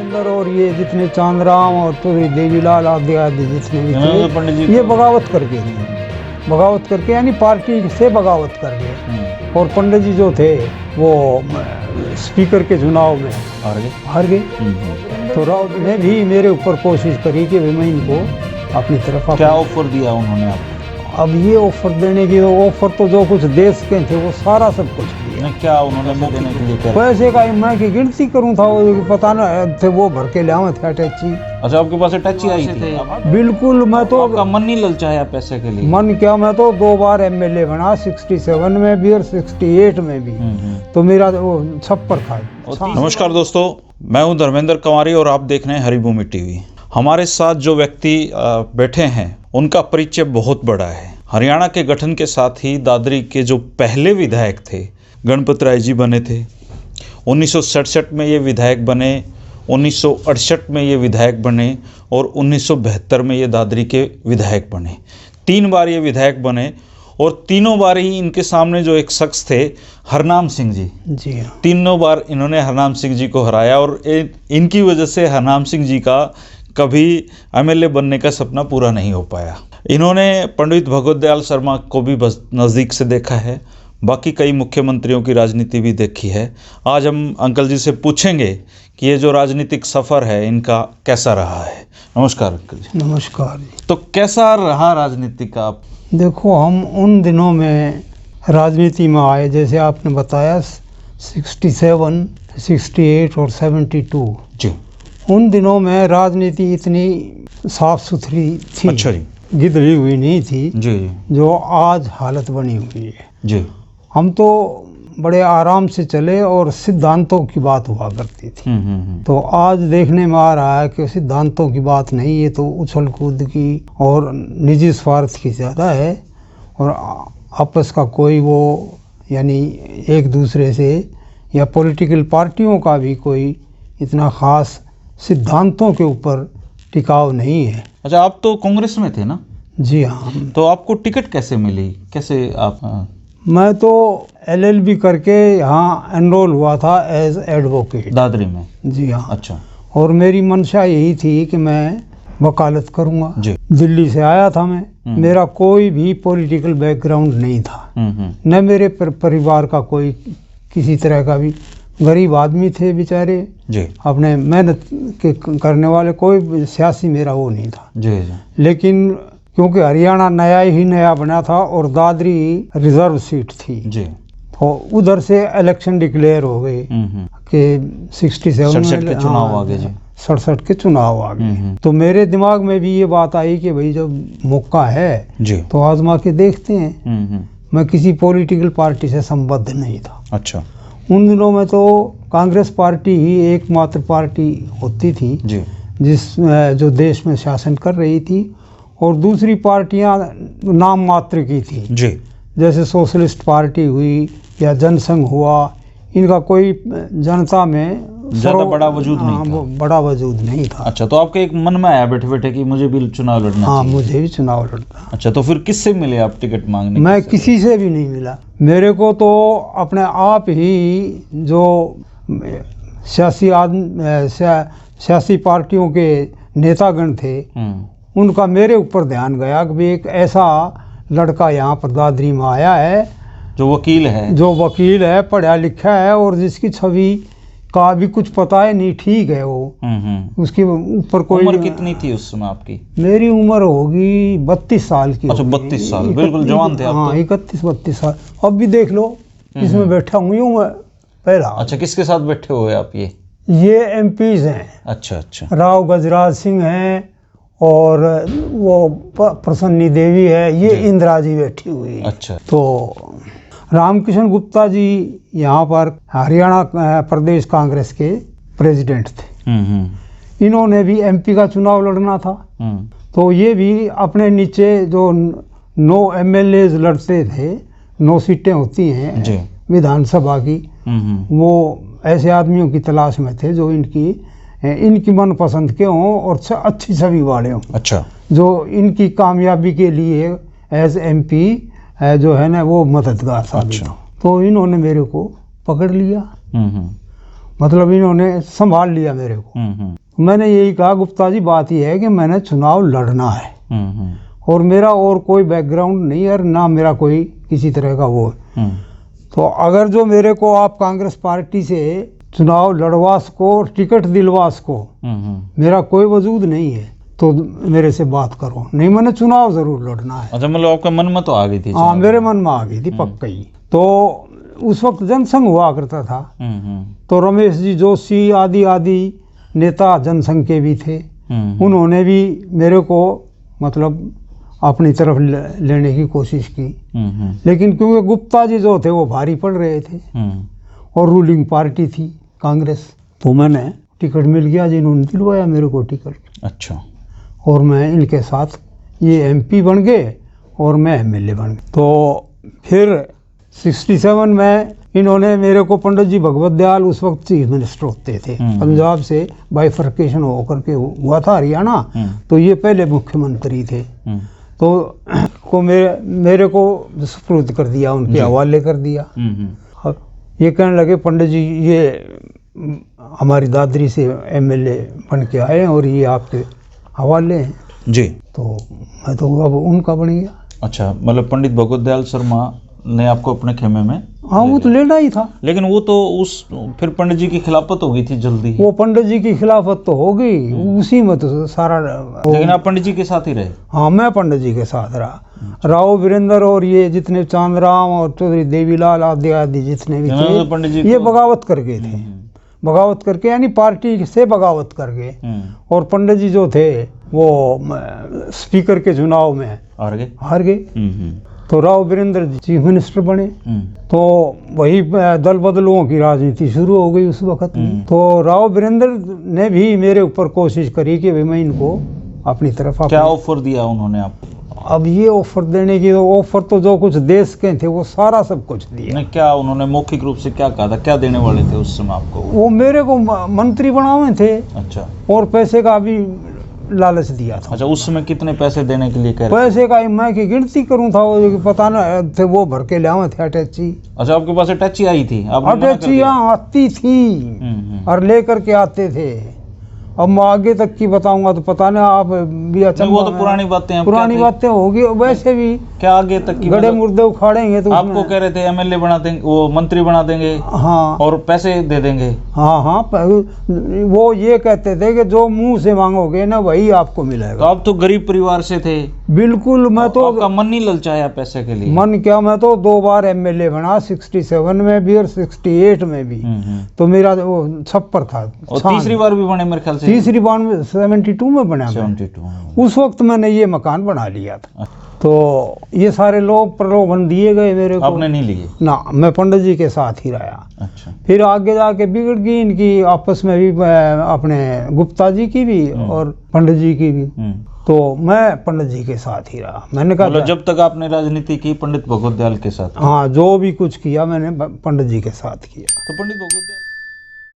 धर्मेंद्र और ये जितने चांदराम और तुरी देवीलाल आदि आदि जितने भी थे, पंडित जी ये बगावत करके थे। बगावत करके यानी पार्टी से बगावत कर गए। और पंडित जी जो थे वो स्पीकर के चुनाव में हार गए। तो राव ने भी मेरे ऊपर कोशिश करी कि मैं इनको अपनी तरफ क्या ऑफर दिया उन्होंने आपको? अब ये ऑफर देने की ऑफर तो जो कुछ देश के थे वो सारा सब कुछ दिया। क्या उन्होंने देने के लिए? पैसे का मैं की गिनती करूं था, वो पता ना थे, वो भर के ले आवे थे अटैची। अच्छा, आपके पास अटैची आई थी? बिल्कुल। मैं तो आपका मन नहीं ललचाया पैसे के लिए? मन क्या, मैं तो 2 बार एमएलए बना, 67 में भी और 68 में भी। तो मेरा वो छप्पर था। नमस्कार दोस्तों, मैं हूं धर्मेंद्र कंवारी और आप देख रहे हैं हरिभूमि टीवी। हमारे साथ जो व्यक्ति बैठे हैं उनका परिचय बहुत बड़ा है। हरियाणा के गठन के साथ ही दादरी के जो पहले विधायक थे गणपत राय जी बने थे। 1967 में ये विधायक बने, 1968 में ये विधायक बने और 1972 में ये दादरी के विधायक बने। 3 बार ये विधायक बने और तीनों बार ही इनके सामने जो एक शख्स थे हरनाम सिंह जी हाँ। तीनों बार इन्होंने हरनाम सिंह जी को हराया और इनकी वजह से हरनाम सिंह जी का कभी एमएलए बनने का सपना पूरा नहीं हो पाया। इन्होंने पंडित भगवत दयाल शर्मा को भी नज़दीक से देखा है, बाकी कई मुख्यमंत्रियों की राजनीति भी देखी है। आज हम अंकल जी से पूछेंगे कि ये जो राजनीतिक सफ़र है इनका कैसा रहा है। नमस्कार अंकल जी। नमस्कार जी। तो कैसा रहा राजनीति का? आप देखो, हम उन दिनों में राजनीति में आए, जैसे आपने बताया 67, 68 और 72 जी। उन दिनों में राजनीति इतनी साफ सुथरी थी। अच्छा जी। गिदड़ी हुई नहीं थी जी जो आज हालत बनी हुई है। जी। हम तो बड़े आराम से चले और सिद्धांतों की बात हुआ करती थी। तो आज देखने में आ रहा है कि सिद्धांतों की बात नहीं, ये तो उछल कूद की और निजी स्वार्थ की ज़्यादा है और आपस का कोई वो यानी एक दूसरे से या पॉलिटिकल पार्टियों का भी कोई इतना ख़ास सिद्धांतों के ऊपर टिकाव नहीं है। अच्छा, आप तो कांग्रेस में थे ना? जी हाँ। तो आपको टिकट कैसे मिली? कैसे आप? मैं तो LLB करके यहाँ एनरोल हुआ था एज एडवोकेट दादरी में। जी हाँ। अच्छा। और मेरी मंशा यही थी कि मैं वकालत करूँगा। दिल्ली से आया था मैं, मेरा कोई भी पॉलिटिकल बैकग्राउंड नहीं था, न मेरे परिवार का कोई किसी तरह का भी। गरीब आदमी थे बेचारे जी, अपने मेहनत के करने वाले, कोई सियासी मेरा वो नहीं था जी। लेकिन क्योंकि हरियाणा नया ही नया बना था और दादरी रिजर्व सीट थी जी, तो उधर से इलेक्शन डिक्लेयर हो गए कि 67 के चुनाव आ गए जी। 67 के चुनाव आ गए। तो मेरे दिमाग में भी ये बात आई कि भाई जब मौका है जी तो आजमा के देखते हैं। मैं किसी पॉलिटिकल पार्टी से संबद्ध नहीं था। अच्छा। उन दिनों में तो कांग्रेस पार्टी ही एकमात्र पार्टी होती थी जी, जो देश में शासन कर रही थी, और दूसरी पार्टियां नाम मात्र की थी जी, जैसे सोशलिस्ट पार्टी हुई या जनसंघ हुआ। इनका कोई जनता में ज़्यादा बड़ा वजूद नहीं था। बड़ा वजूद नहीं था। अच्छा, तो आपके एक मन में आया बैठे बैठे कि मुझे भी चुनाव लड़ना चाहिए? हाँ, मुझे भी चुनाव लड़ना। अच्छा, तो फिर किससे मिले आप टिकट मांगने? मैं किसी से भी नहीं मिला। मेरे को तो अपने आप ही जो सियासी पार्टियों के नेतागण थे उनका मेरे ऊपर ध्यान गया कि एक ऐसा लड़का यहाँ पर दादरी में आया है जो वकील है, पढ़ा लिखा है और जिसकी छवि का भी कुछ पता है नहीं, ठीक है वो। उसके ऊपर कोई। उम्र कितनी थी उस समय आपकी? मेरी उम्र होगी 32 साल की। अच्छा, 32 साल, बिल्कुल जवान थे आप। हाँ, 31-32 साल। अब भी देख लो इसमें बैठा हुई हूँ मैं पहला। अच्छा, किसके साथ बैठे हुए आप? ये MPs हैं। अच्छा अच्छा। राव गजराज सिंह हैं और वो प्रसन्नी देवी है, ये इंदिरा जी बैठी हुई है। अच्छा। तो रामकिशन गुप्ता जी यहाँ पर हरियाणा प्रदेश कांग्रेस के प्रेसिडेंट थे। इन्होंने भी MP का चुनाव लड़ना था, तो ये भी अपने नीचे जो 9 MLAs लड़ते थे, 9 सीटें होती हैं विधानसभा की, वो ऐसे आदमियों की तलाश में थे जो इनकी मनपसंद के हों और अच्छी छवि वाले हों। अच्छा। जो इनकी कामयाबी के लिए एज MP जो है ना वो मददगार साबित हो। तो इन्होंने मेरे को पकड़ लिया मतलब इन्होंने संभाल लिया मेरे को। मैंने यही कहा गुप्ता जी बात यह है कि मैंने चुनाव लड़ना है और मेरा और कोई बैकग्राउंड नहीं है और ना मेरा कोई किसी तरह का वो है। तो अगर जो मेरे को आप कांग्रेस पार्टी से चुनाव लड़वा सको और टिकट दिलवा सको, मेरा कोई वजूद नहीं है तो मेरे से बात करो, नहीं मैंने चुनाव जरूर लड़ना है। अच्छा, मतलब आपके मन में तो आ गई थी? हाँ, मेरे मन में आ गई थी पक्का ही। तो उस वक्त जनसंघ हुआ करता था, तो रमेश जी जोशी आदि आदि नेता जनसंघ के भी थे। उन्होंने भी मेरे को मतलब अपनी तरफ लेने की कोशिश की, लेकिन क्योंकि गुप्ता जी जो थे वो भारी पड़ रहे थे और रूलिंग पार्टी थी कांग्रेस, तो मैंने टिकट मिल गया, जिन्होंने दिलवाया मेरे को टिकट। अच्छा। और मैं इनके साथ ये एमपी बन गए और मैं एमएलए बन गया। तो फिर 67 में इन्होंने मेरे को पंडित जी भगवत दयाल उस वक्त चीफ मिनिस्टर होते थे, पंजाब से बाइफर्केशन होकर के हुआ था हरियाणा, तो ये पहले मुख्यमंत्री थे। तो को मेरे को सुपुर्द कर दिया, उनके हवाले कर दिया। और ये कहने लगे पंडित जी ये हमारी दादरी से एमएलए बन के आए हैं और ये आपके हवाले हैं जी। तो मैं तो अब उनका बन गया। अच्छा, मतलब पंडित भगवत दयाल शर्मा ने आपको अपने खेमे में? हाँ, वो तो लेना ही था। लेकिन वो तो फिर पंडित जी की खिलाफत हो गई थी जल्दी। वो पंडित जी की खिलाफत तो हो गई, उसी में तो सारा। लेकिन आप पंडित जी के साथ ही रहे? हाँ, मैं पंडित जी के साथ रहा। राव वीरेंद्र और ये जितने चांदराम और चौधरी देवीलाल आदि आदि जितने भी थे, पंडित जी ये बगावत कर गए थे। बगावत करके यानी पार्टी से बगावत कर गए। और पंडित जी जो थे वो स्पीकर के चुनाव में हार गए। तो राव वीरेंद्र जी चीफ मिनिस्टर बने। तो वही दल बदलुओं की राजनीति शुरू हो गई उस वक्त। तो राव वीरेंद्र ने भी मेरे ऊपर कोशिश करी कि भाई मैं इनको अपनी तरफ। क्या ऑफर दिया उन्होंने आपको? अब ये ऑफर देने की ऑफर तो जो कुछ देश के थे वो सारा सब कुछ दिया। नहीं, क्या उन्होंने मौखिक रूप से क्या कहा था, क्या देने वाले थे उस समय आपको? वो मेरे को मंत्री बनावे थे। अच्छा। और पैसे का भी लालच दिया था। अच्छा, उस समय कितने पैसे देने के लिए कह रहे थे? पैसे का मैं की गिनती करूं था, वो पता ना थे, वो भर के ले आवे थे अटैची। अच्छा, आपके पास अटैची आई थी? अटैची आती थी और लेकर के आते थे। अब मैं आगे तक की बताऊंगा तो पता नहीं आप भी अचंभा। वो तो पुरानी बातें हैं, पुरानी बातें होगी। वैसे भी क्या आगे तक की गड़े मुर्दे उखाड़ेंगे तो आपको कह रहे थे एमएलए बना देंगे, वो मंत्री बना देंगे। हाँ, और पैसे दे देंगे। हाँ, वो ये कहते थे कि जो मुंह से मांगोगे ना वही आपको मिलेगा। तो आप तो गरीब परिवार से थे। बिल्कुल। मैं तो आपका मन नहीं ललचाया पैसे के लिए? मन क्या, मैं तो 2 बार एमएलए बना, 67 में भी और 68 में भी। तो मेरा वो छप्पर था। और तीसरी बार भी बने मेरे ख्याल से? तीसरी बार में 72 में बना। 72 उस वक्त मैंने ये मकान बना लिया था। तो ये सारे लोग प्रलोभन दिए गए मेरे को। आपने नहीं लिए? ना, मैं पंडित जी के साथ ही रहा। अच्छा। फिर आगे जाके बिगड़ गई इनकी आपस में भी, अपने गुप्ता जी की भी और पंडित जी की भी। तो मैं पंडित जी के साथ ही रहा। मैंने कहा मतलब जब तक आपने राजनीति की पंडित भगवत दयाल के साथ? हाँ, जो भी कुछ किया मैंने पंडित जी के साथ किया। तो पंडित भगवत दयाल